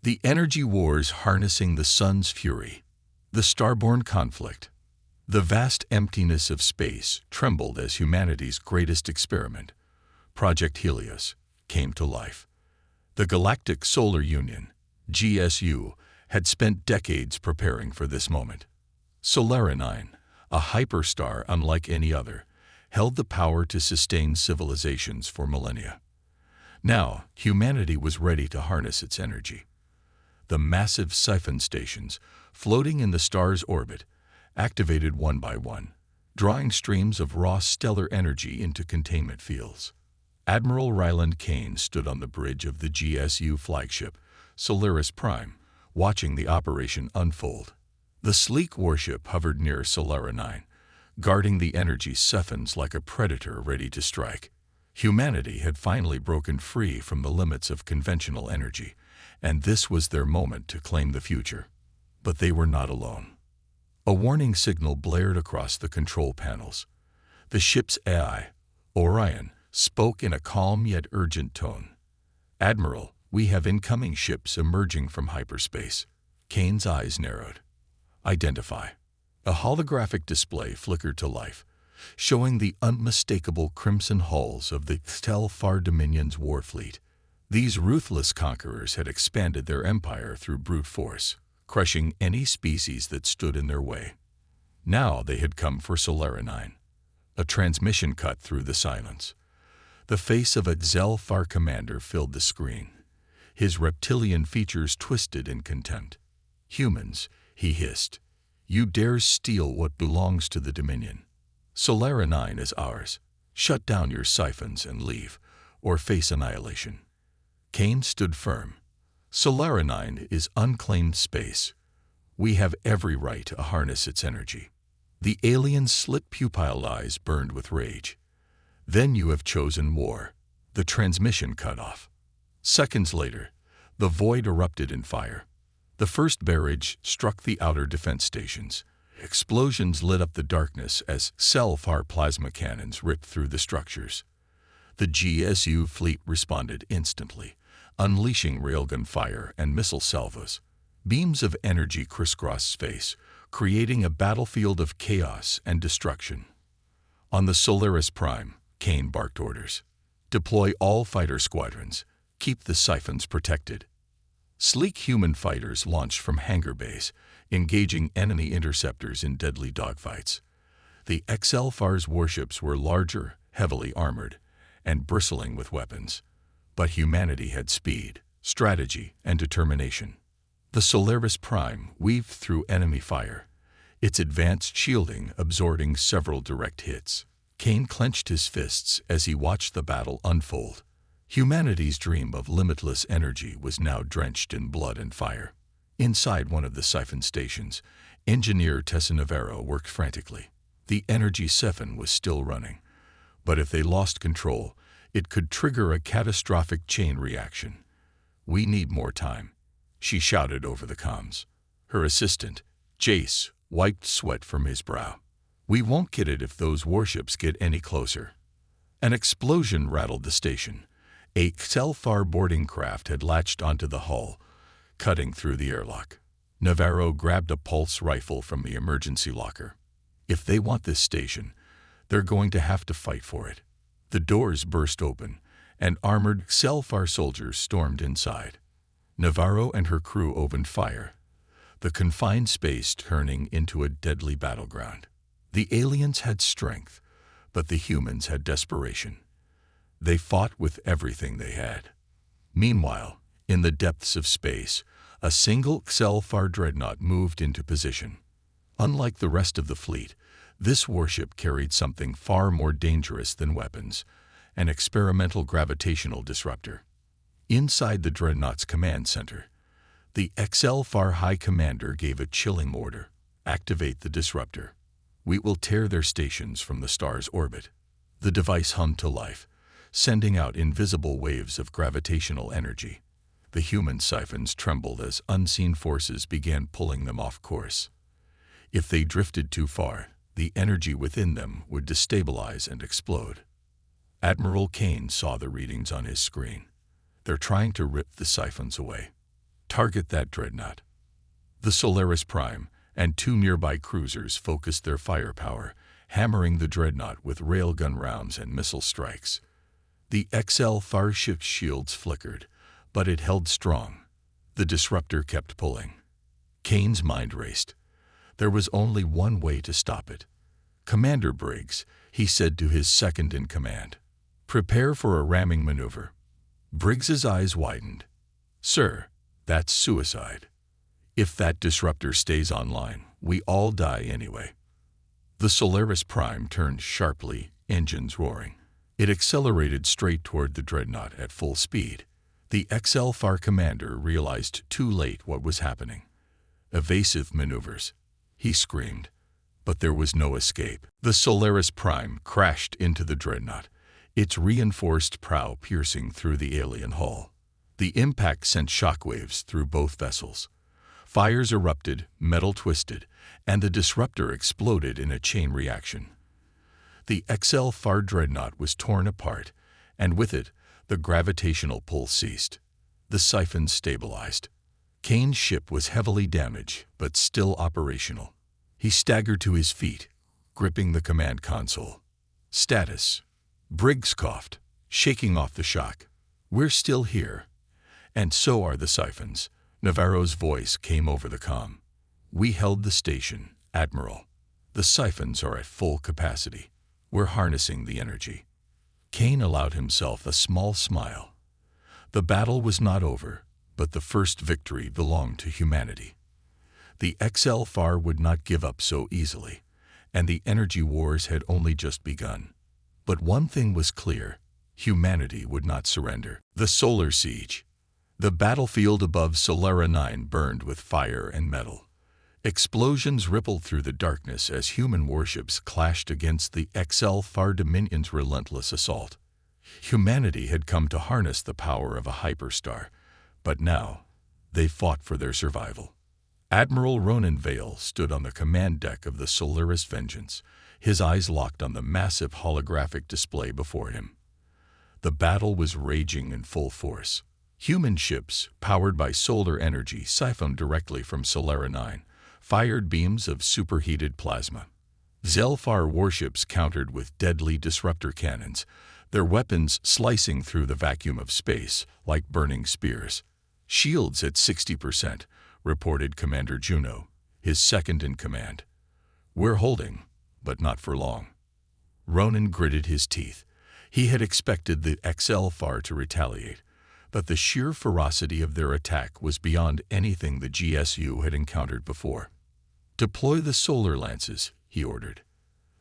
The energy wars harnessing the sun's fury, the starborn conflict. The vast emptiness of space trembled as humanity's greatest experiment, Project Helios, came to life. The Galactic Solar Union, GSU, had spent decades preparing for this moment. Solera 9, a hyperstar unlike any other, held the power to sustain civilizations for millennia. Now, humanity was ready to harness its energy. The massive siphon stations, floating in the star's orbit, activated one by one, drawing streams of raw stellar energy into containment fields. Admiral Ryland Kane stood on the bridge of the GSU flagship, Solaris Prime, watching the operation unfold. The sleek warship hovered near Solera 9, guarding the energy siphons like a predator ready to strike. Humanity had finally broken free from the limits of conventional energy, and this was their moment to claim the future. But they were not alone. A warning signal blared across the control panels. The ship's AI, Orion, spoke in a calm yet urgent tone. "Admiral, we have incoming ships emerging from hyperspace." Kane's eyes narrowed. "Identify." A holographic display flickered to life, showing the unmistakable crimson hulls of the Sci-Fi Dominion's war fleet. These ruthless conquerors had expanded their empire through brute force, crushing any species that stood in their way. Now they had come for Solera 9. A transmission cut through the silence. The face of a Sci-Fi commander filled the screen, his reptilian features twisted in contempt. "Humans," he hissed, "you dare steal what belongs to the Dominion. Solera 9 is ours. Shut down your siphons and leave, or face annihilation." Kane stood firm. "Solera 9 is unclaimed space. We have every right to harness its energy." The alien's slit pupil eyes burned with rage. "Then you have chosen war." The transmission cut off. Seconds later, the void erupted in fire. The first barrage struck the outer defense stations. Explosions lit up the darkness as Sci-Fi plasma cannons ripped through the structures. The GSU fleet responded instantly, unleashing railgun fire and missile salvos. Beams of energy crisscrossed space, creating a battlefield of chaos and destruction. On the Solaris Prime, Kane barked orders. "Deploy all fighter squadrons. Keep the siphons protected." Sleek human fighters launched from hangar bays, engaging enemy interceptors in deadly dogfights. The Sci-Fi's warships were larger, heavily armored, and bristling with weapons. But humanity had speed, strategy, and determination. The Solaris Prime weaved through enemy fire, its advanced shielding absorbing several direct hits. Kane clenched his fists as he watched the battle unfold. Humanity's dream of limitless energy was now drenched in blood and fire. Inside one of the siphon stations, engineer Tessa Navarro worked frantically. The energy siphon was still running, but if they lost control, it could trigger a catastrophic chain reaction. "We need more time," she shouted over the comms. Her assistant, Jace, wiped sweat from his brow. "We won't get it if those warships get any closer." An explosion rattled the station. A Sci-Fi boarding craft had latched onto the hull, cutting through the airlock. Navarro grabbed a pulse rifle from the emergency locker. "If they want this station, they're going to have to fight for it." The doors burst open, and armored Sci-Fi soldiers stormed inside. Navarro and her crew opened fire, the confined space turning into a deadly battleground. The aliens had strength, but the humans had desperation. They fought with everything they had. Meanwhile, in the depths of space, a single Sci-Fi dreadnought moved into position. Unlike the rest of the fleet, this warship carried something far more dangerous than weapons, an experimental gravitational disruptor. Inside the dreadnought's command center, the Sci-Fi High Commander gave a chilling order: "Activate the disruptor. We will tear their stations from the star's orbit." The device hummed to life, sending out invisible waves of gravitational energy. The human siphons trembled as unseen forces began pulling them off course. If they drifted too far, the energy within them would destabilize and explode. Admiral Kane saw the readings on his screen. "They're trying to rip the siphons away." Target that dreadnought. The Solaris Prime and two nearby cruisers focused their firepower, hammering the dreadnought with railgun rounds and missile strikes. The XL-FAR ship's shields flickered, but it held strong. The disruptor kept pulling. Kane's mind raced. There was only one way to stop it. "Commander Briggs," he said to his second-in-command, "prepare for a ramming maneuver." Briggs's eyes widened. "Sir, that's suicide. If that disruptor stays online, we all die anyway." The Solaris Prime turned sharply, engines roaring. It accelerated straight toward the dreadnought at full speed. The XL-FAR commander realized too late what was happening. "Evasive maneuvers," he screamed. But there was no escape. The Solaris Prime crashed into the dreadnought, its reinforced prow piercing through the alien hull. The impact sent shockwaves through both vessels. Fires erupted, metal twisted, and the disruptor exploded in a chain reaction. The XL-FAR dreadnought was torn apart, and with it, the gravitational pull ceased. The siphons stabilized. Kane's ship was heavily damaged, but still operational. He staggered to his feet, gripping the command console. "Status." Briggs coughed, shaking off the shock. "We're still here. And so are the siphons." Navarro's voice came over the comm. "We held the station, Admiral. The siphons are at full capacity. We're harnessing the energy." Kane allowed himself a small smile. The battle was not over, but the first victory belonged to humanity. The XL-FAR would not give up so easily, and the energy wars had only just begun. But one thing was clear: humanity would not surrender. The solar siege. The battlefield above Solera 9 burned with fire and metal. Explosions rippled through the darkness as human warships clashed against the XL-FAR Dominion's relentless assault. Humanity had come to harness the power of a hyperstar, but now they fought for their survival. Admiral Ronan Vale stood on the command deck of the Solaris Vengeance, his eyes locked on the massive holographic display before him. The battle was raging in full force. Human ships, powered by solar energy siphoned directly from Solera 9, fired beams of superheated plasma. XL-FAR warships countered with deadly disruptor cannons, their weapons slicing through the vacuum of space like burning spears. "Shields at 60%, reported Commander Juno, his second-in-command. "We're holding, but not for long." Ronan gritted his teeth. He had expected the XL-FAR to retaliate, but the sheer ferocity of their attack was beyond anything the GSU had encountered before. "Deploy the solar lances," he ordered.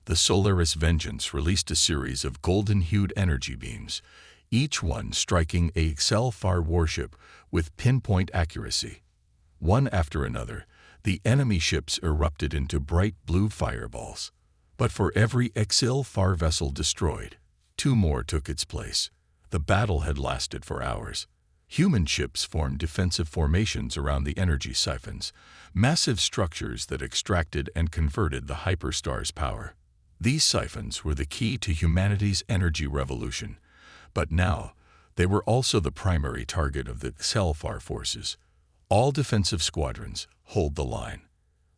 The Solaris Vengeance released a series of golden-hued energy beams, each one striking a XL-FAR warship with pinpoint accuracy. One after another, the enemy ships erupted into bright blue fireballs. But for every XL-FAR vessel destroyed, two more took its place. The battle had lasted for hours. Human ships formed defensive formations around the energy siphons, massive structures that extracted and converted the hyperstar's power. These siphons were the key to humanity's energy revolution, but now they were also the primary target of the XL-FAR forces. "All defensive squadrons, hold the line,"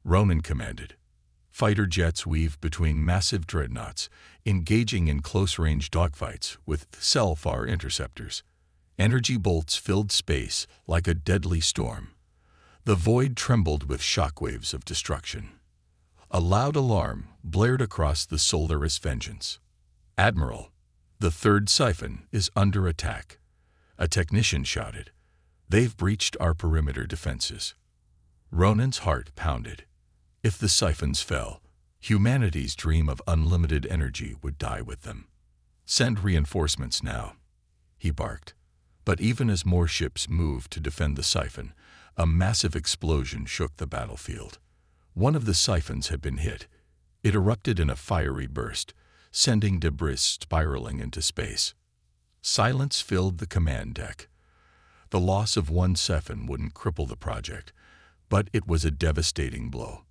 Ronan commanded. Fighter jets weaved between massive dreadnoughts, engaging in close-range dogfights with XL-FAR interceptors. Energy bolts filled space like a deadly storm. The void trembled with shockwaves of destruction. A loud alarm blared across the Solaris Vengeance. "Admiral, the third siphon is under attack," a technician shouted. "They've breached our perimeter defenses." Ronan's heart pounded. If the siphons fell, humanity's dream of unlimited energy would die with them. "Send reinforcements now," he barked. But even as more ships moved to defend the siphon, a massive explosion shook the battlefield. One of the siphons had been hit. It erupted in a fiery burst, sending debris spiraling into space. Silence filled the command deck. The loss of one siphon wouldn't cripple the project, but it was a devastating blow.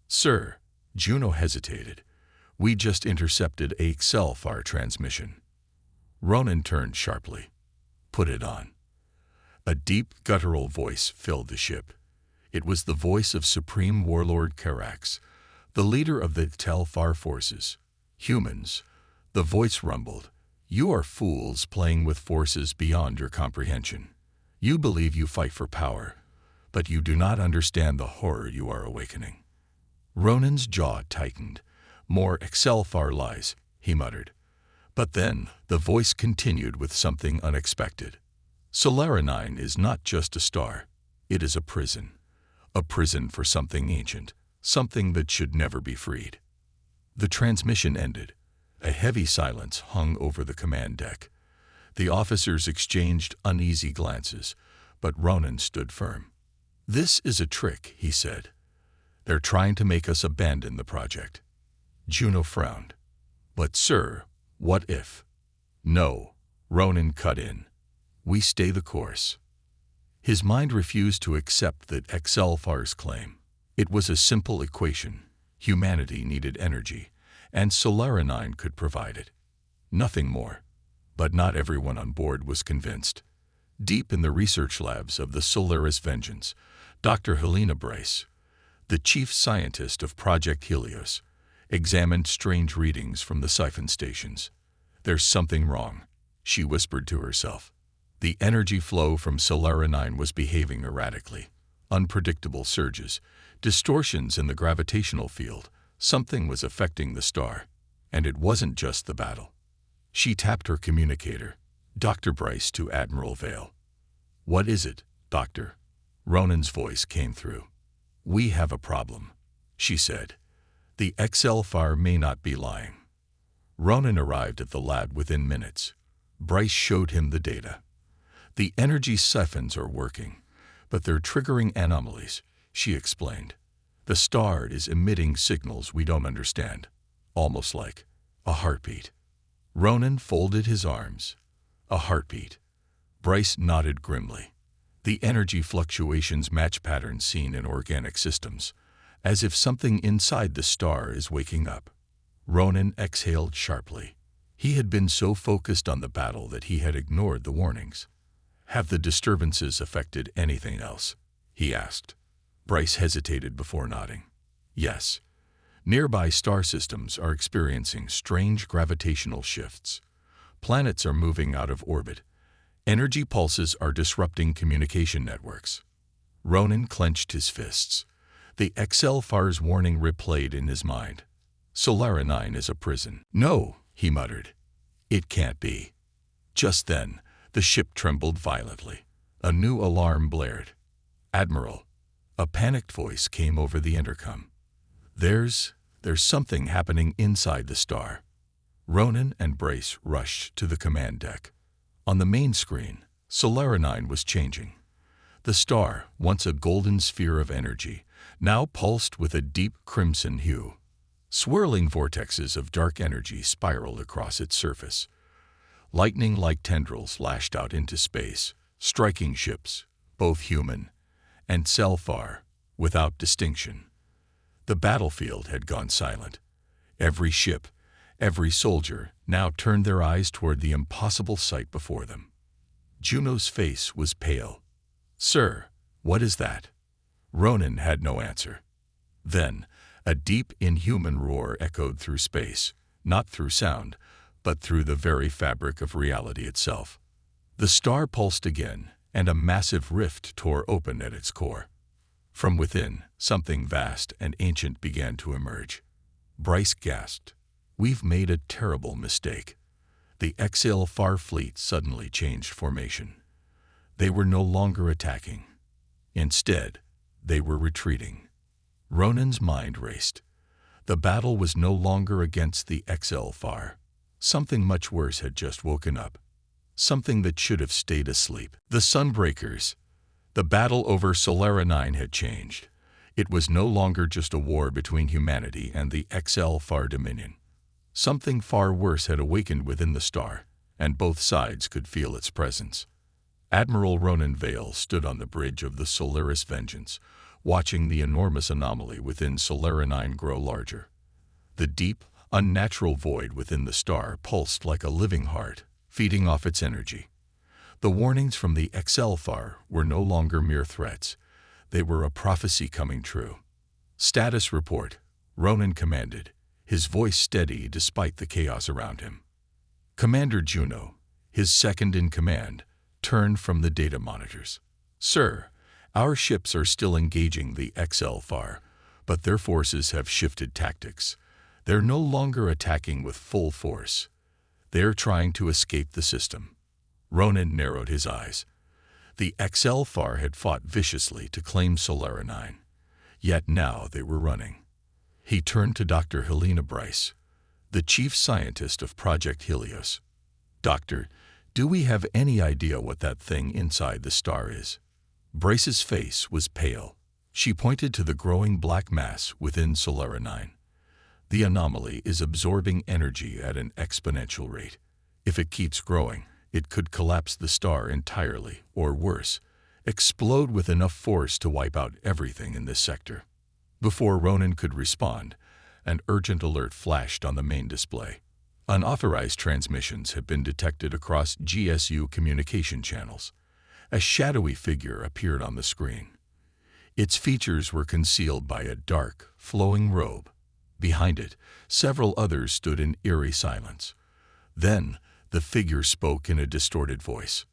"Sir," Juno hesitated, "we just intercepted a XL-FAR transmission." Ronan turned sharply. "Put it on." A deep, guttural voice filled the ship. It was the voice of Supreme Warlord Karax, the leader of the Telfar forces. Humans, the voice rumbled, you are fools playing with forces beyond your comprehension. You believe you fight for power, but you do not understand the horror you are awakening. Ronan's jaw tightened. More Excelfar lies, he muttered. But then the voice continued with something unexpected. Solaranine is not just a star. It is a prison. A prison for something ancient, something that should never be freed. The transmission ended. A heavy silence hung over the command deck. The officers exchanged uneasy glances, but Ronan stood firm. This is a trick, he said. They're trying to make us abandon the project. Juno frowned. But sir, what if? No, Ronan cut in. We stay the course. His mind refused to accept that Excelfar's claim. It was a simple equation. Humanity needed energy, and Solaranine could provide it. Nothing more. But not everyone on board was convinced. Deep in the research labs of the Solaris Vengeance, Dr. Helena Bryce, the chief scientist of Project Helios, examined strange readings from the siphon stations. There's something wrong, she whispered to herself. The energy flow from Solaranine was behaving erratically. Unpredictable surges, distortions in the gravitational field. Something was affecting the star. And it wasn't just the battle. She tapped her communicator. Dr. Bryce to Admiral Vale. What is it, Doctor? Ronan's voice came through. We have a problem, she said. The Excelfar may not be lying. Ronan arrived at the lab within minutes. Bryce showed him the data. The energy siphons are working, but they're triggering anomalies, she explained. The star is emitting signals we don't understand, almost like a heartbeat. Ronan folded his arms. A heartbeat. Bryce nodded grimly. The energy fluctuations match patterns seen in organic systems, as if something inside the star is waking up. Ronan exhaled sharply. He had been so focused on the battle that he had ignored the warnings. Have the disturbances affected anything else? He asked. Bryce hesitated before nodding. Yes. Nearby star systems are experiencing strange gravitational shifts. Planets are moving out of orbit. Energy pulses are disrupting communication networks. Ronan clenched his fists. The Excelfar's warning replayed in his mind. Solaranine is a prison. No, he muttered. It can't be. Just then, the ship trembled violently. A new alarm blared. Admiral, a panicked voice came over the intercom. There's something happening inside the star. Ronan and Bryce rushed to the command deck. On the main screen, Solaranine was changing. The star, once a golden sphere of energy, now pulsed with a deep crimson hue. Swirling vortexes of dark energy spiraled across its surface. Lightning-like tendrils lashed out into space, striking ships, both human and Selfar, without distinction. The battlefield had gone silent. Every ship, every soldier now turned their eyes toward the impossible sight before them. Juno's face was pale. Sir, what is that? Ronan had no answer. Then, a deep, inhuman roar echoed through space, not through sound, but through the very fabric of reality itself. The star pulsed again, and a massive rift tore open at its core. From within, something vast and ancient began to emerge. Bryce gasped. We've made a terrible mistake. The Excelfar fleet suddenly changed formation. They were no longer attacking. Instead, they were retreating. Ronan's mind raced. The battle was no longer against the Excelfar. Something much worse had just woken up. Something that should have stayed asleep. The Sunbreakers. The battle over Solaranine had changed. It was no longer just a war between humanity and the Excelfar Dominion. Something far worse had awakened within the star, and both sides could feel its presence. Admiral Ronan Vale stood on the bridge of the Solaris Vengeance, watching the enormous anomaly within Solaranine grow larger. The deep, unnatural void within the star pulsed like a living heart, feeding off its energy. The warnings from the XLFAR were no longer mere threats. They were a prophecy coming true. Status report, Ronan commanded, his voice steady despite the chaos around him. Commander Juno, his second in command, turned from the data monitors. Sir, our ships are still engaging the XLFAR, but their forces have shifted tactics. They're no longer attacking with full force. They're trying to escape the system. Ronan narrowed his eyes. The XLFAR had fought viciously to claim Solara 9, yet now they were running. He turned to Dr. Helena Bryce, the chief scientist of Project Helios. Doctor, do we have any idea what that thing inside the star is? Bryce's face was pale. She pointed to the growing black mass within Solara 9. The anomaly is absorbing energy at an exponential rate. If it keeps growing, it could collapse the star entirely, or worse, explode with enough force to wipe out everything in this sector. Before Ronan could respond, an urgent alert flashed on the main display. Unauthorized transmissions had been detected across GSU communication channels. A shadowy figure appeared on the screen. Its features were concealed by a dark, flowing robe. Behind it, several others stood in eerie silence. Then, the figure spoke in a distorted voice.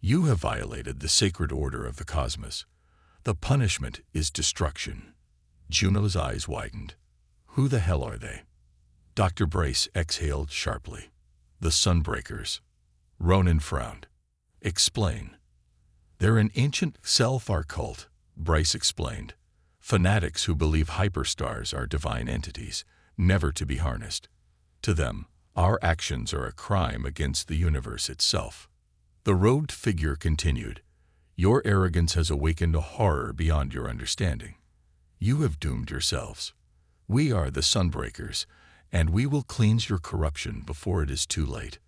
You have violated the sacred order of the cosmos. The punishment is destruction. Juno's eyes widened. Who the hell are they? Dr. Bryce exhaled sharply. The Sunbreakers. Ronan frowned. Explain. They're an ancient Selfar cult, Bryce explained. Fanatics who believe hyperstars are divine entities, never to be harnessed. To them, our actions are a crime against the universe itself. The robed figure continued. Your arrogance has awakened a horror beyond your understanding. You have doomed yourselves. We are the Sunbreakers, and we will cleanse your corruption before it is too late.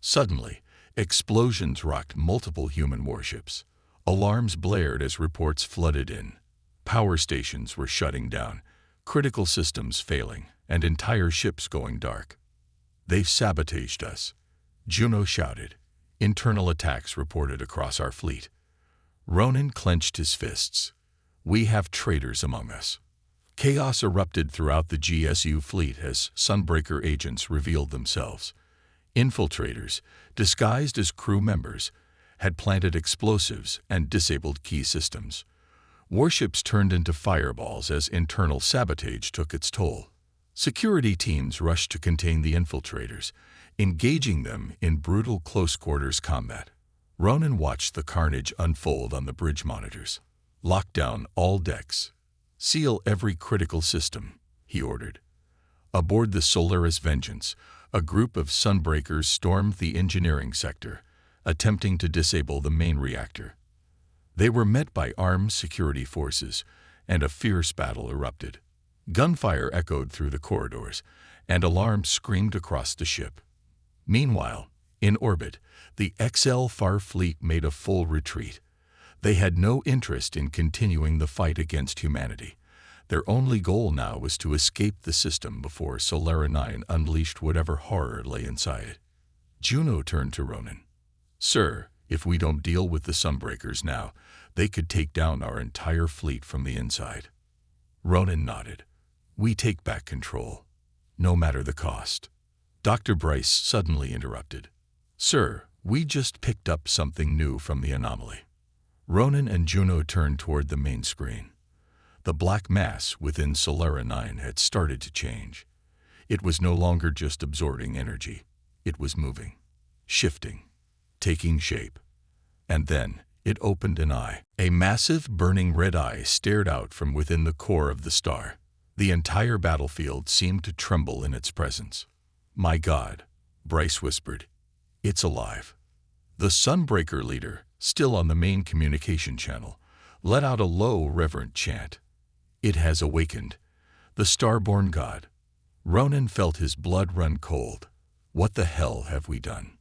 Suddenly, explosions rocked multiple human warships. Alarms blared as reports flooded in. Power stations were shutting down, critical systems failing, and entire ships going dark. They've sabotaged us, Juno shouted. Internal attacks reported across our fleet. Ronan clenched his fists. We have traitors among us. Chaos erupted throughout the GSU fleet as Sunbreaker agents revealed themselves. Infiltrators, disguised as crew members, had planted explosives and disabled key systems. Warships turned into fireballs as internal sabotage took its toll. Security teams rushed to contain the infiltrators, engaging them in brutal close-quarters combat. Ronan watched the carnage unfold on the bridge monitors. Lock down all decks. Seal every critical system, he ordered. Aboard the Solaris Vengeance, a group of Sunbreakers stormed the engineering sector, attempting to disable the main reactor. They were met by armed security forces, and a fierce battle erupted. Gunfire echoed through the corridors, and alarms screamed across the ship. Meanwhile, in orbit, the XLFAR fleet made a full retreat. They had no interest in continuing the fight against humanity. Their only goal now was to escape the system before Solara 9 unleashed whatever horror lay inside it. Juno turned to Ronan. Sir, if we don't deal with the Sunbreakers now, they could take down our entire fleet from the inside. Ronan nodded. We take back control, no matter the cost. Dr. Bryce suddenly interrupted. Sir, we just picked up something new from the anomaly. Ronan and Juno turned toward the main screen. The black mass within Solara 9 had started to change. It was no longer just absorbing energy. It was moving, shifting, taking shape. And then it opened an eye. A massive, burning red eye stared out from within the core of the star. The entire battlefield seemed to tremble in its presence. My God, Bryce whispered. It's alive. The Sunbreaker leader, still on the main communication channel, let out a low, reverent chant. It has awakened. The starborn god. Ronan felt his blood run cold. What the hell have we done?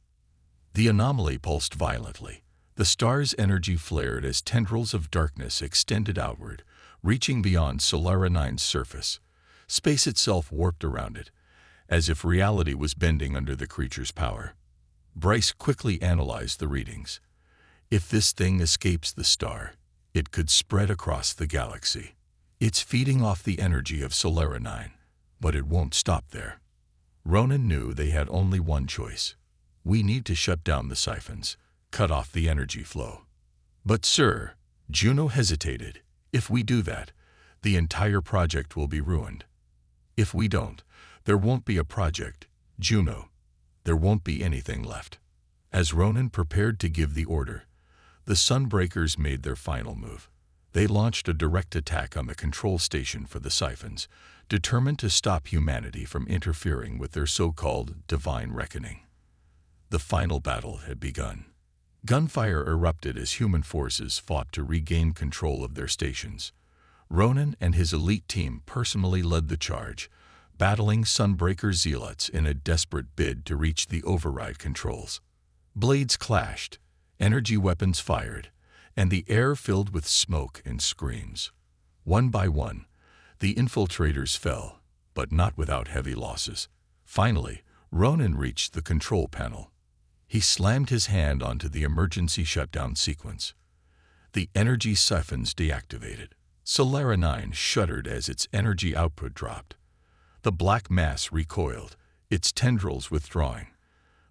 The anomaly pulsed violently. The star's energy flared as tendrils of darkness extended outward, reaching beyond Solara 9's surface. Space itself warped around it, as if reality was bending under the creature's power. Bryce quickly analyzed the readings. If this thing escapes the star, it could spread across the galaxy. It's feeding off the energy of Solera 9, but it won't stop there. Ronan knew they had only one choice. We need to shut down the siphons, cut off the energy flow. But sir, Juno hesitated, if we do that, the entire project will be ruined. If we don't, there won't be a project, Juno. There won't be anything left. As Ronan prepared to give the order, the Sunbreakers made their final move. They launched a direct attack on the control station for the siphons, determined to stop humanity from interfering with their so-called divine reckoning. The final battle had begun. Gunfire erupted as human forces fought to regain control of their stations. Ronan and his elite team personally led the charge, battling Sunbreaker zealots in a desperate bid to reach the override controls. Blades clashed, energy weapons fired, and the air filled with smoke and screams. One by one, the infiltrators fell, but not without heavy losses. Finally, Ronan reached the control panel. He slammed his hand onto the emergency shutdown sequence. The energy siphons deactivated. Solera 9 shuddered as its energy output dropped. The black mass recoiled, its tendrils withdrawing.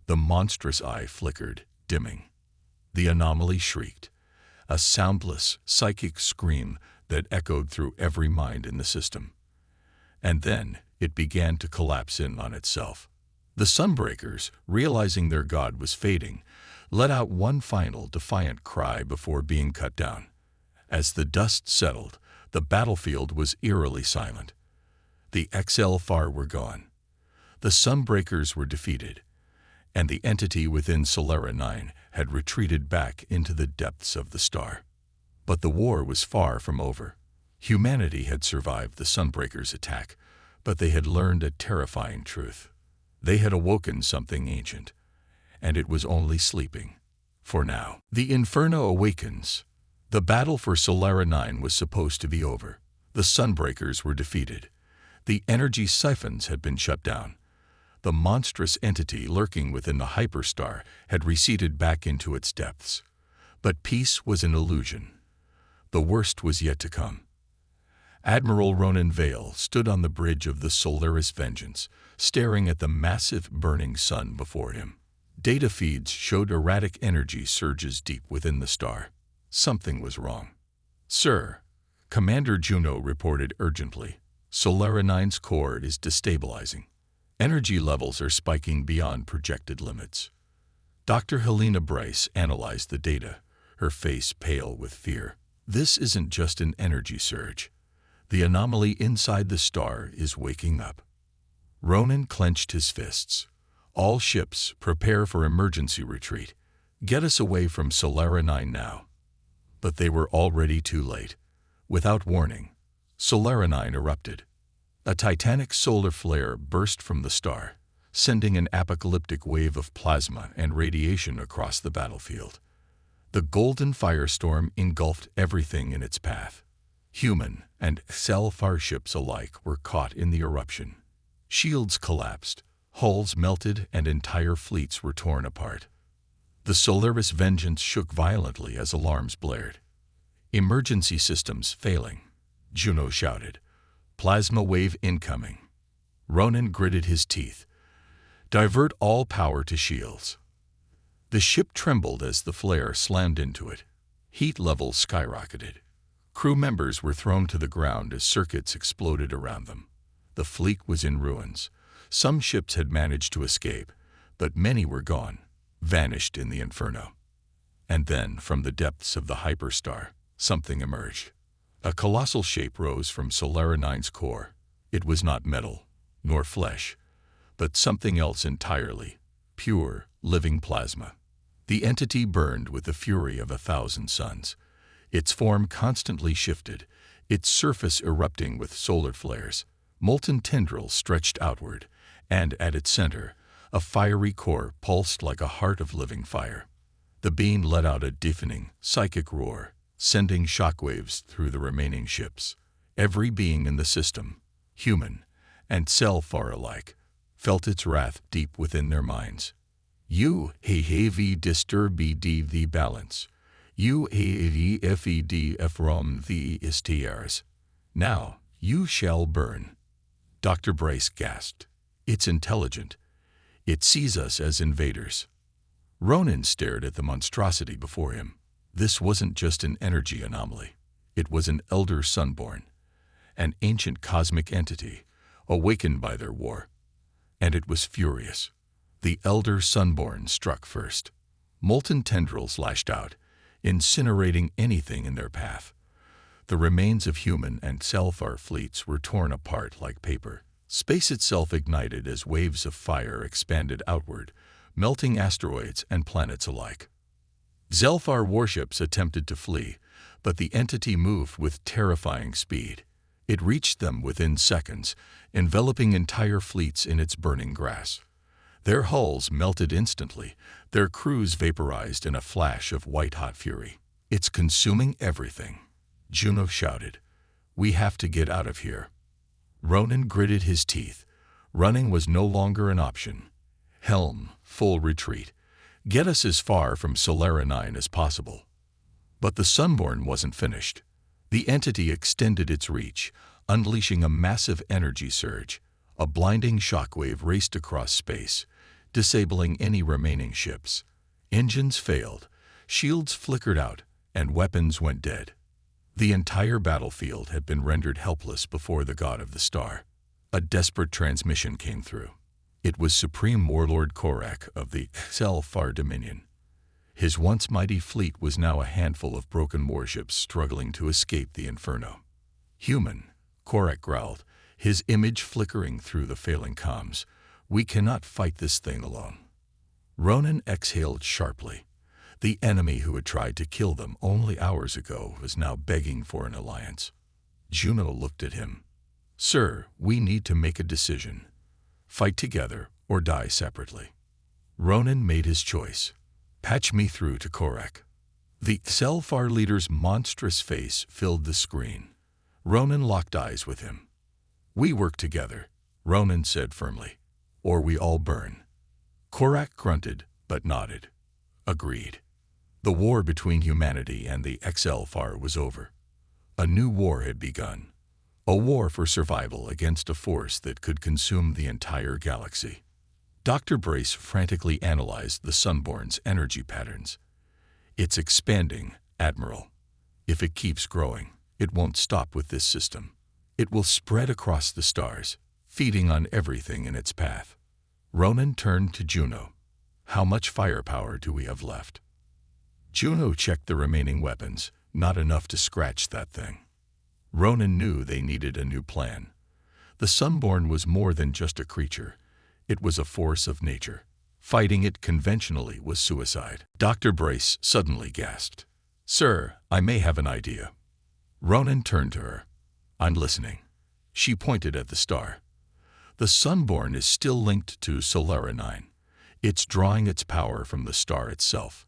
The monstrous eye flickered, dimming. The anomaly shrieked, a soundless, psychic scream that echoed through every mind in the system. And then it began to collapse in on itself. The Sunbreakers, realizing their god was fading, let out one final defiant cry before being cut down. As the dust settled, the battlefield was eerily silent. The XL-FAR were gone. The Sunbreakers were defeated, and the entity within Solera 9 had retreated back into the depths of the star. But the war was far from over. Humanity had survived the Sunbreakers' attack, but they had learned a terrifying truth. They had awoken something ancient, and it was only sleeping. For now, the Inferno awakens. The battle for Solera 9 was supposed to be over. The Sunbreakers were defeated. The energy siphons had been shut down. The monstrous entity lurking within the hyperstar had receded back into its depths. But peace was an illusion. The worst was yet to come. Admiral Ronan Vale stood on the bridge of the Solaris Vengeance, staring at the massive burning sun before him. Data feeds showed erratic energy surges deep within the star. Something was wrong. Sir, Commander Juno reported urgently, Solera 9's core is destabilizing. Energy levels are spiking beyond projected limits. Dr. Helena Bryce analyzed the data, her face pale with fear. This isn't just an energy surge. The anomaly inside the star is waking up. Ronan clenched his fists. All ships, prepare for emergency retreat. Get us away from Solera 9 now. But they were already too late. Without warning, Solera 9 erupted. A titanic solar flare burst from the star, sending an apocalyptic wave of plasma and radiation across the battlefield. The golden firestorm engulfed everything in its path. Human and XL-FAR ships alike were caught in the eruption. Shields collapsed, hulls melted, and entire fleets were torn apart. The Solaris Vengeance shook violently as alarms blared. Emergency systems failing, Juno shouted. Plasma wave incoming. Ronan gritted his teeth. Divert all power to shields. The ship trembled as the flare slammed into it. Heat levels skyrocketed. Crew members were thrown to the ground as circuits exploded around them. The fleet was in ruins. Some ships had managed to escape, but many were gone, vanished in the inferno. And then, from the depths of the hyperstar, something emerged. A colossal shape rose from Solera 9's core. It was not metal, nor flesh, but something else entirely, pure, living plasma. The entity burned with the fury of 1,000 suns. Its form constantly shifted, its surface erupting with solar flares. Molten tendrils stretched outward, and at its center, a fiery core pulsed like a heart of living fire. The being let out a deafening, psychic roar, sending shockwaves through the remaining ships. Every being in the system, human and XL-FAR alike, felt its wrath deep within their minds. You have disturbed the balance. UAVFED from the STRs. Now, you shall burn. Dr. Bryce gasped. It's intelligent. It sees us as invaders. Ronan stared at the monstrosity before him. This wasn't just an energy anomaly. It was an elder sunborn, an ancient cosmic entity, awakened by their war. And it was furious. The elder sunborn struck first. Molten tendrils lashed out, incinerating anything in their path. The remains of human and Sci-Fi fleets were torn apart like paper. Space itself ignited as waves of fire expanded outward, melting asteroids and planets alike. Sci-Fi warships attempted to flee, but the entity moved with terrifying speed. It reached them within seconds, enveloping entire fleets in its burning grasp. Their hulls melted instantly, their crews vaporized in a flash of white-hot fury. It's consuming everything, Juno shouted. We have to get out of here. Ronan gritted his teeth. Running was no longer an option. Helm, full retreat. Get us as far from Solara 9 as possible. But the Sunborn wasn't finished. The entity extended its reach, unleashing a massive energy surge. A blinding shockwave raced across space, disabling any remaining ships. Engines failed, shields flickered out, and weapons went dead. The entire battlefield had been rendered helpless before the god of the star. A desperate transmission came through. It was Supreme Warlord Korak of the Sci-Fi Dominion. His once mighty fleet was now a handful of broken warships struggling to escape the inferno. Human, Korak growled, his image flickering through the failing comms. We cannot fight this thing alone. Ronan exhaled sharply. The enemy who had tried to kill them only hours ago was now begging for an alliance. Juno looked at him. Sir, we need to make a decision. Fight together or die separately. Ronan made his choice. Patch me through to Korak. The Sci-Fi leader's monstrous face filled the screen. Ronan locked eyes with him. We work together, Ronan said firmly, or we all burn. Korak grunted, but nodded. Agreed. The war between humanity and the Sci-Fi was over. A new war had begun. A war for survival against a force that could consume the entire galaxy. Dr. Brace frantically analyzed the Sunborn's energy patterns. It's expanding, Admiral. If it keeps growing, it won't stop with this system. It will spread across the stars, feeding on everything in its path. Ronan turned to Juno. How much firepower do we have left? Juno checked the remaining weapons, not enough to scratch that thing. Ronan knew they needed a new plan. The Sunborn was more than just a creature. It was a force of nature. Fighting it conventionally was suicide. Dr. Brace suddenly gasped. Sir, I may have an idea. Ronan turned to her. I'm listening. She pointed at the star. The Sunborn is still linked to Solara 9. It's drawing its power from the star itself.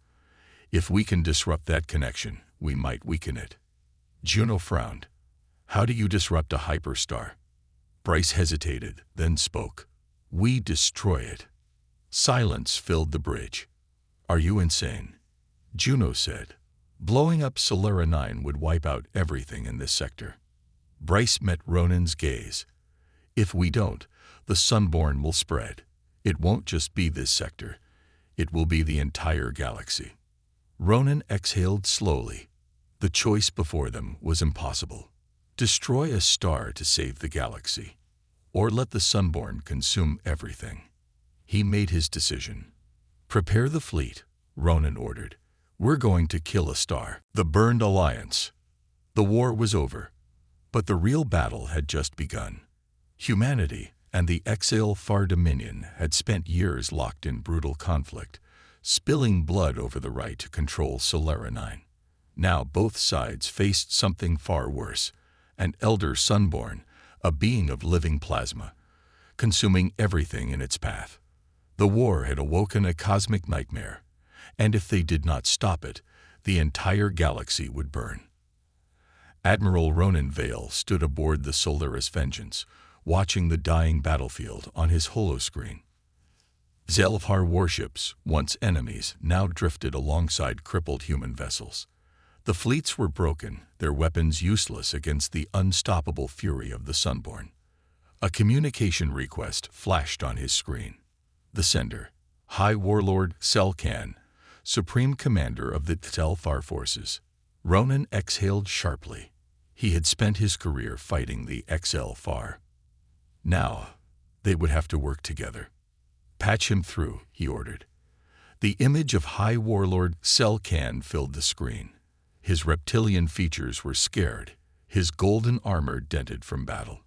If we can disrupt that connection, we might weaken it. Juno frowned. How do you disrupt a hyperstar? Bryce hesitated, then spoke. We destroy it. Silence filled the bridge. Are you insane? Juno said. Blowing up Solara 9 would wipe out everything in this sector. Bryce met Ronan's gaze. If we don't, the Sunborn will spread. It won't just be this sector. It will be the entire galaxy. Ronan exhaled slowly. The choice before them was impossible. Destroy a star to save the galaxy, or let the Sunborn consume everything. He made his decision. Prepare the fleet, Ronan ordered. We're going to kill a star. The burned alliance. The war was over, but the real battle had just begun. Humanity and the Sci-Fi Dominion had spent years locked in brutal conflict, spilling blood over the right to control Solara 9. Now both sides faced something far worse. An elder Sunborn, a being of living plasma, consuming everything in its path. The war had awoken a cosmic nightmare, and if they did not stop it, the entire galaxy would burn. Admiral Ronan Vale stood aboard the Solaris Vengeance, watching the dying battlefield on his holoscreen. Sci-Fi warships, once enemies, now drifted alongside crippled human vessels. The fleets were broken, their weapons useless against the unstoppable fury of the Sunborn. A communication request flashed on his screen. The sender, High Warlord Selkan, Supreme Commander of the Telfar forces. Ronan exhaled sharply. He had spent his career fighting the XL-Far. Now, they would have to work together. Patch him through, he ordered. The image of High Warlord Selkan filled the screen. His reptilian features were scared, his golden armor dented from battle.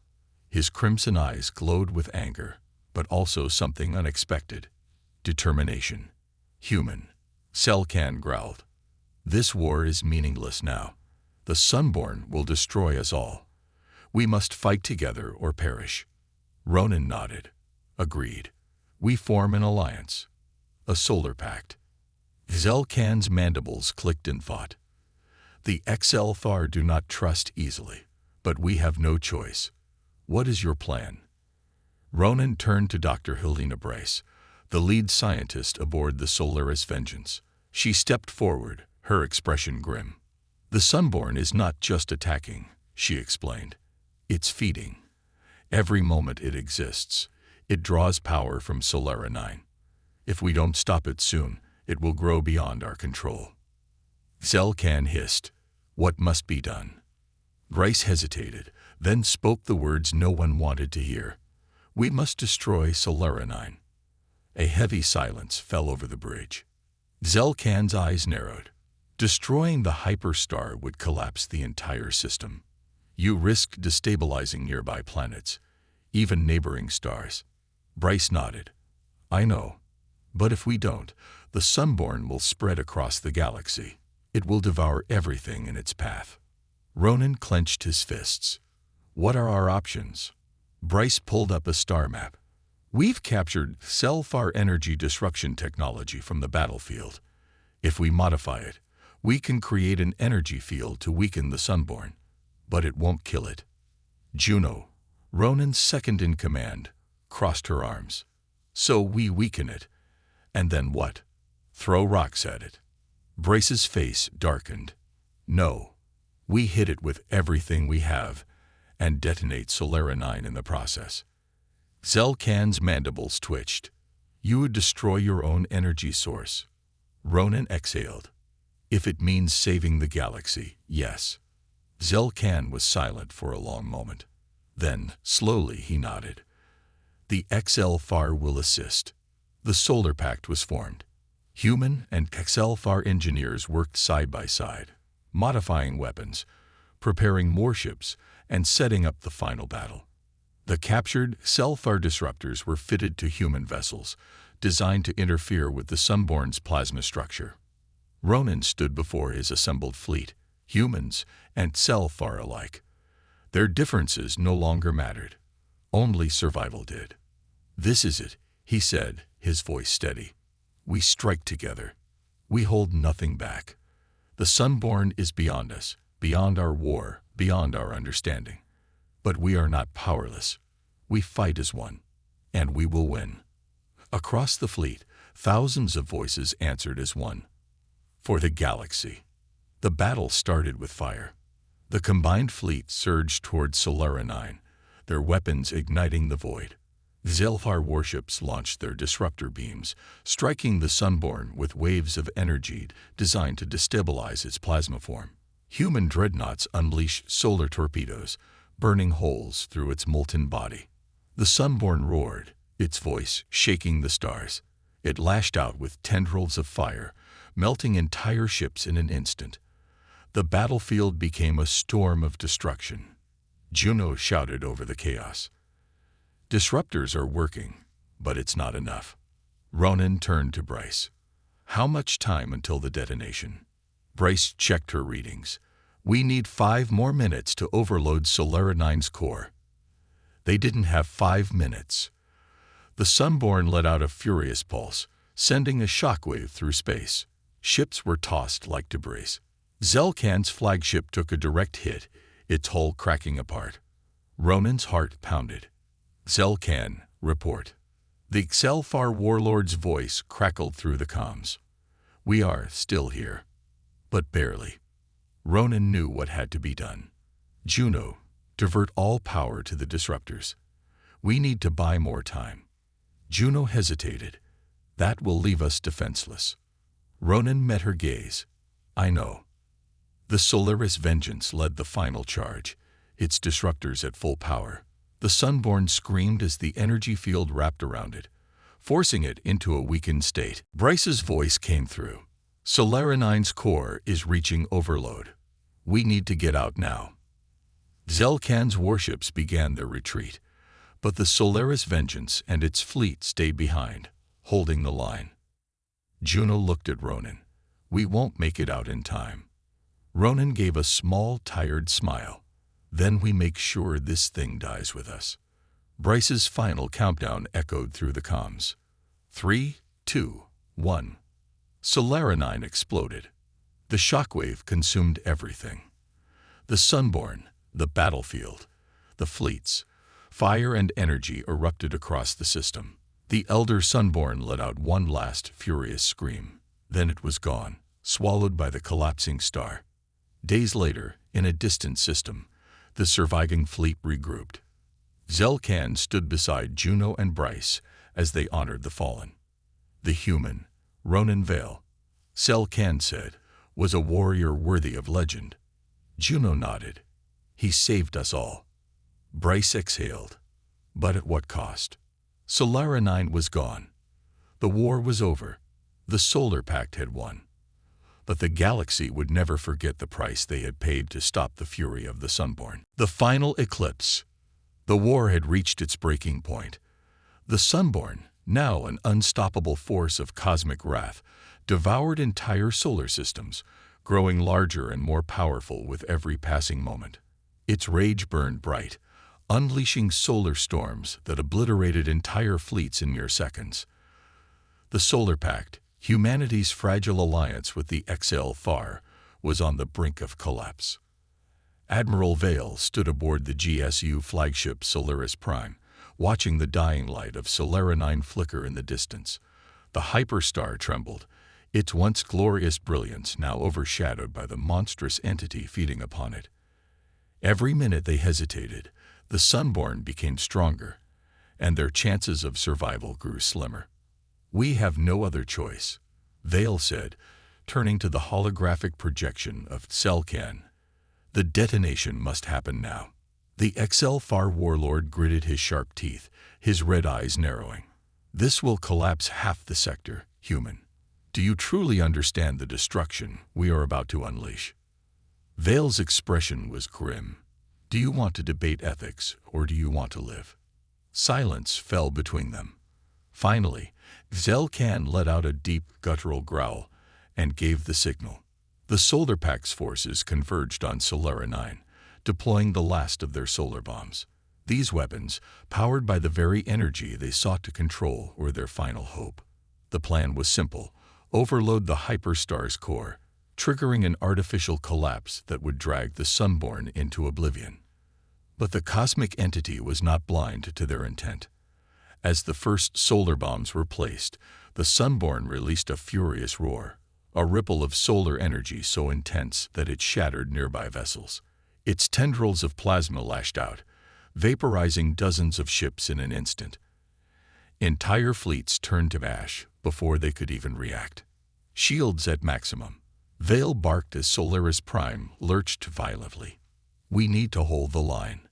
His crimson eyes glowed with anger, but also something unexpected. Determination. Human. Selkan growled. This war is meaningless now. The Sunborn will destroy us all. We must fight together or perish. Ronan nodded. Agreed. We form an alliance. A solar pact. Selkan's mandibles clicked in thought. The XL-Far do not trust easily, but we have no choice. What is your plan? Ronan turned to Dr. Helena Bryce, the lead scientist aboard the Solaris Vengeance. She stepped forward, her expression grim. The Sunborn is not just attacking, she explained. It's feeding. Every moment it exists, it draws power from Solara 9. If we don't stop it soon, it will grow beyond our control. Selkan hissed. What must be done? Bryce hesitated, then spoke the words no one wanted to hear. We must destroy Solara 9. A heavy silence fell over the bridge. Selkan's eyes narrowed. Destroying the hyperstar would collapse the entire system. You risk destabilizing nearby planets, even neighboring stars. Bryce nodded. I know. But if we don't, the Sunborn will spread across the galaxy. It will devour everything in its path. Ronan clenched his fists. What are our options? Bryce pulled up a star map. We've captured Selfar energy disruption technology from the battlefield. If we modify it, we can create an energy field to weaken the Sunborn. But it won't kill it. Juno, Ronan's second in command, crossed her arms. So we weaken it. And then what? Throw rocks at it. Bryce's face darkened. No. We hit it with everything we have, and detonate Solara 9 in the process. Selkan's mandibles twitched. You would destroy your own energy source. Ronan exhaled. If it means saving the galaxy, yes. Selkan was silent for a long moment. Then, slowly, he nodded. The XL-Far will assist. The Solar Pact was formed. Human and XL-Far engineers worked side by side, modifying weapons, preparing warships, and setting up the final battle. The captured Selfar disruptors were fitted to human vessels, designed to interfere with the Sunborn's plasma structure. Ronan stood before his assembled fleet, humans and Selfar alike. Their differences no longer mattered. Only survival did. This is it, he said, his voice steady. We strike together. We hold nothing back. The Sunborn is beyond us, beyond our war, beyond our understanding. But we are not powerless. We fight as one, and we will win. Across the fleet, thousands of voices answered as one. For the galaxy. The battle started with fire. The combined fleet surged toward Solara 9, their weapons igniting the void. Zelfar warships launched their disruptor beams, striking the Sunborn with waves of energy designed to destabilize its plasma form. Human dreadnoughts unleashed solar torpedoes, burning holes through its molten body. The Sunborn roared, its voice shaking the stars. It lashed out with tendrils of fire, melting entire ships in an instant. The battlefield became a storm of destruction. Juno shouted over the chaos. Disruptors are working, but it's not enough. Ronan turned to Bryce. How much time until the detonation? Bryce checked her readings. We need 5 more minutes to overload Solara 9's core. They didn't have 5 minutes. The Sunborn let out a furious pulse, sending a shockwave through space. Ships were tossed like debris. Zelkan's flagship took a direct hit, its hull cracking apart. Ronan's heart pounded. Zelkan, report. The Xelfar warlord's voice crackled through the comms. We are still here, but barely. Ronan knew what had to be done. Juno, divert all power to the disruptors. We need to buy more time. Juno hesitated. That will leave us defenseless. Ronan met her gaze. I know. The Solaris Vengeance led the final charge, its disruptors at full power. The Sunborn screamed as the energy field wrapped around it, forcing it into a weakened state. Bryce's voice came through. Solarinine's core is reaching overload. We need to get out now. Zelkan's warships began their retreat, but the Solaris Vengeance and its fleet stayed behind, holding the line. Juno looked at Ronan. We won't make it out in time. Ronan gave a small, tired smile. Then we make sure this thing dies with us. Bryce's final countdown echoed through the comms. 3, 2, 1. Solarinine exploded. The shockwave consumed everything. The Sunborn, the battlefield, the fleets, fire and energy erupted across the system. The elder Sunborn let out one last furious scream. Then it was gone, swallowed by the collapsing star. Days later, in a distant system, the surviving fleet regrouped. Zelkan stood beside Juno and Bryce as they honored the fallen. The human, Ronan Vale, Zelkan said, was a warrior worthy of legend. Juno nodded. He saved us all. Bryce exhaled. But at what cost? Solarinine was gone. The war was over. The Solar Pact had won. But the galaxy would never forget the price they had paid to stop the fury of the Sunborn. The final eclipse. The war had reached its breaking point. The Sunborn, now an unstoppable force of cosmic wrath, devoured entire solar systems, growing larger and more powerful with every passing moment. Its rage burned bright, unleashing solar storms that obliterated entire fleets in mere seconds. The Solar Pact, humanity's fragile alliance with the XL-FAR, was on the brink of collapse. Admiral Vale stood aboard the GSU flagship Solaris Prime, watching the dying light of Solarinine flicker in the distance. The hyperstar trembled, its once glorious brilliance now overshadowed by the monstrous entity feeding upon it. Every minute they hesitated, the Sunborn became stronger, and their chances of survival grew slimmer. We have no other choice, Vale said, turning to the holographic projection of Zelkan. The detonation must happen now. The XL-FAR warlord gritted his sharp teeth, his red eyes narrowing. This will collapse half the sector, human. Do you truly understand the destruction we are about to unleash? Vale's expression was grim. Do you want to debate ethics, or do you want to live? Silence fell between them. Finally, Zelkan let out a deep, guttural growl and gave the signal. The Solar Pact's forces converged on Solarinine, deploying the last of their solar bombs. These weapons, powered by the very energy they sought to control, were their final hope. The plan was simple: overload the hyperstar's core, triggering an artificial collapse that would drag the Sunborn into oblivion. But the cosmic entity was not blind to their intent. As the first solar bombs were placed, the Sunborn released a furious roar, a ripple of solar energy so intense that it shattered nearby vessels. Its tendrils of plasma lashed out, vaporizing dozens of ships in an instant. Entire fleets turned to ash before they could even react. Shields at maximum. Vale barked as Solaris Prime lurched violently. We need to hold the line.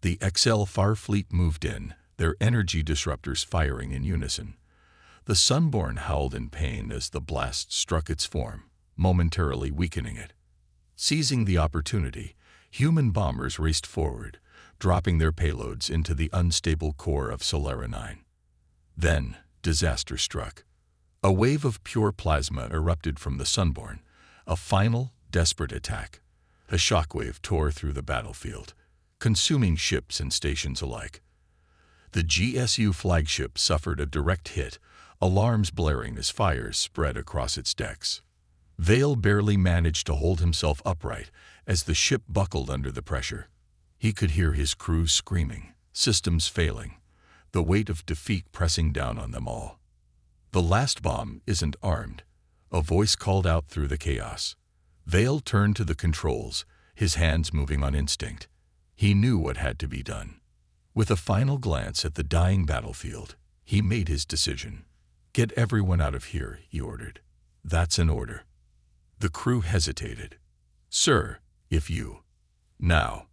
The XL-FAR fleet moved in, their energy disruptors firing in unison. The Sunborn howled in pain as the blast struck its form, momentarily weakening it. Seizing the opportunity, human bombers raced forward, dropping their payloads into the unstable core of Solarinine. Then, disaster struck. A wave of pure plasma erupted from the Sunborn, a final, desperate attack. A shockwave tore through the battlefield, consuming ships and stations alike. The GSU flagship suffered a direct hit, alarms blaring as fires spread across its decks. Vale barely managed to hold himself upright as the ship buckled under the pressure. He could hear his crew screaming, systems failing, the weight of defeat pressing down on them all. The last bomb isn't armed, a voice called out through the chaos. Vale turned to the controls, his hands moving on instinct. He knew what had to be done. With a final glance at the dying battlefield, he made his decision. "Get everyone out of here," he ordered. "That's an order." The crew hesitated. "Sir, if you—" "Now."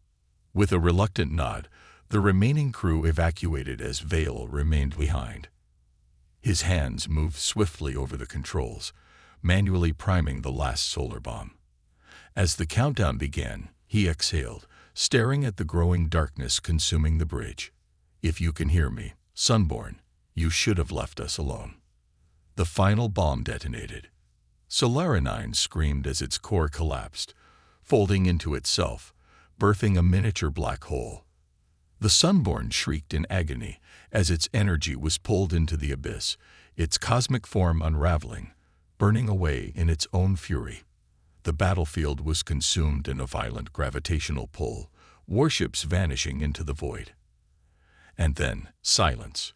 With a reluctant nod, the remaining crew evacuated as Vale remained behind. His hands moved swiftly over the controls, manually priming the last solar bomb. As the countdown began, he exhaled, staring at the growing darkness consuming the bridge. "If you can hear me, Sunborn, you should have left us alone." The final bomb detonated. Solaranine screamed as its core collapsed, folding into itself, birthing a miniature black hole. The Sunborn shrieked in agony as its energy was pulled into the abyss, its cosmic form unraveling, burning away in its own fury. The battlefield was consumed in a violent gravitational pull, warships vanishing into the void. And then, silence.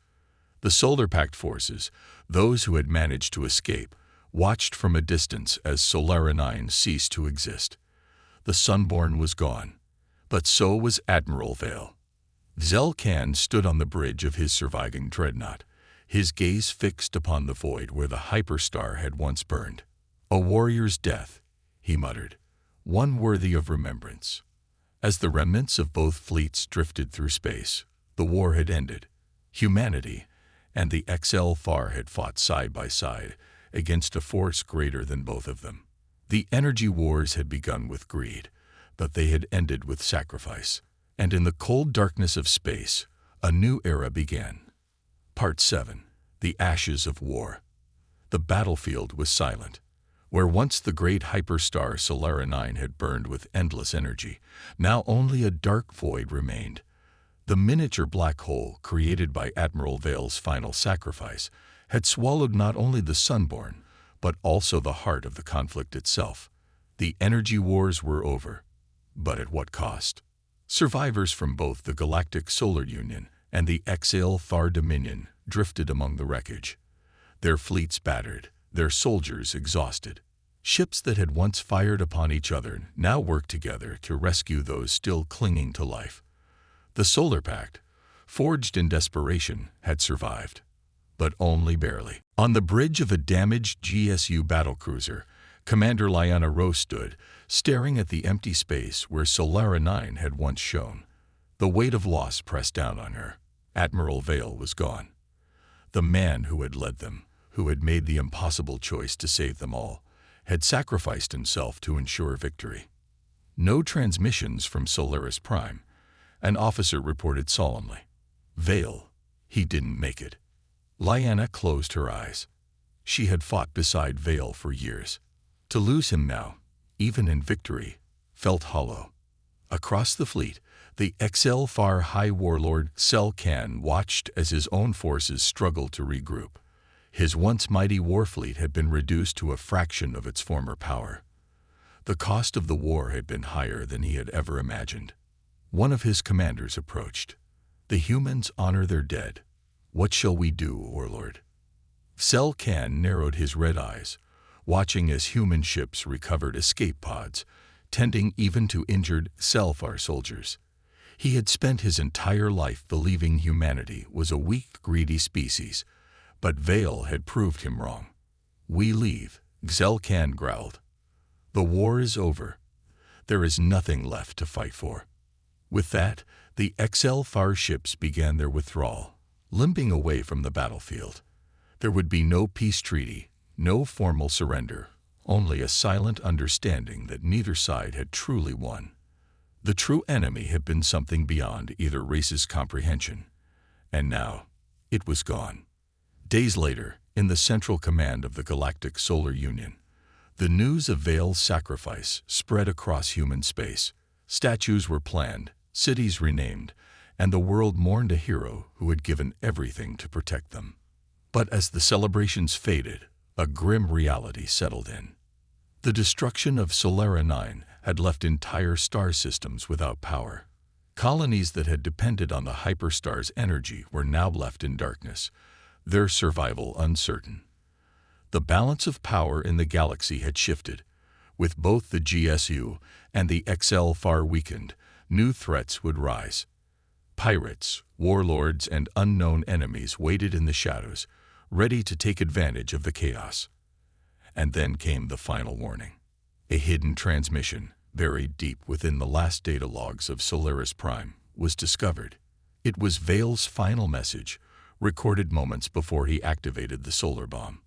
The Solar-Pact forces, those who had managed to escape, watched from a distance as Solaranine ceased to exist. The Sunborn was gone, but so was Admiral Vale. Zelkan stood on the bridge of his surviving dreadnought, his gaze fixed upon the void where the hyperstar had once burned. "A warrior's death," he muttered, "one worthy of remembrance." As the remnants of both fleets drifted through space, the war had ended. Humanity and the XL-FAR had fought side by side against a force greater than both of them. The energy wars had begun with greed, but they had ended with sacrifice. And in the cold darkness of space, a new era began. Part 7. The Ashes of War. The battlefield was silent. Where once the great hyperstar Solaranine had burned with endless energy, now only a dark void remained. The miniature black hole created by Admiral Vale's final sacrifice had swallowed not only the Sunborn, but also the heart of the conflict itself. The energy wars were over. But at what cost? Survivors from both the Galactic Solar Union and the XL-FAR Dominion drifted among the wreckage. Their fleets battered, their soldiers exhausted. Ships that had once fired upon each other now worked together to rescue those still clinging to life. The Solar-Pact, forged in desperation, had survived, but only barely. On the bridge of a damaged GSU battlecruiser, Commander Lyanna Rose stood, staring at the empty space where Solaranine had once shone. The weight of loss pressed down on her. Admiral Vale was gone. The man who had led them, who had made the impossible choice to save them all, had sacrificed himself to ensure victory. No transmissions from Solaris Prime. An officer reported solemnly. "Vale, he didn't make it." Lyanna closed her eyes. She had fought beside Vale for years. To lose him now, even in victory, felt hollow. Across the fleet, the XL-FAR High Warlord Zelkan watched as his own forces struggled to regroup. His once mighty warfleet had been reduced to a fraction of its former power. The cost of the war had been higher than he had ever imagined. One of his commanders approached. "The humans honor their dead. What shall we do, Warlord?" Zelkan narrowed his red eyes, watching as human ships recovered escape pods, tending even to injured XL-FAR soldiers. He had spent his entire life believing humanity was a weak, greedy species, but Vale had proved him wrong. "We leave," Zelkan growled. "The war is over. There is nothing left to fight for." With that, the XL-FAR ships began their withdrawal, limping away from the battlefield. There would be no peace treaty, no formal surrender, only a silent understanding that neither side had truly won. The true enemy had been something beyond either race's comprehension, and now it was gone. Days later, in the central command of the Galactic Solar Union, the news of Vale's sacrifice spread across human space. Statues were planned, cities renamed, and the world mourned a hero who had given everything to protect them. But as the celebrations faded, a grim reality settled in. The destruction of Solaranine had left entire star systems without power. Colonies that had depended on the hyperstar's energy were now left in darkness, their survival uncertain. The balance of power in the galaxy had shifted, With both the GSU and the XL far weakened, new threats would rise. Pirates, warlords, and unknown enemies waited in the shadows, ready to take advantage of the chaos. And then came the final warning. A hidden transmission, buried deep within the last data logs of Solaris Prime, was discovered. It was Vale's final message, recorded moments before he activated the solar bomb.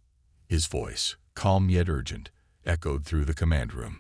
His voice, calm yet urgent, echoed through the command room.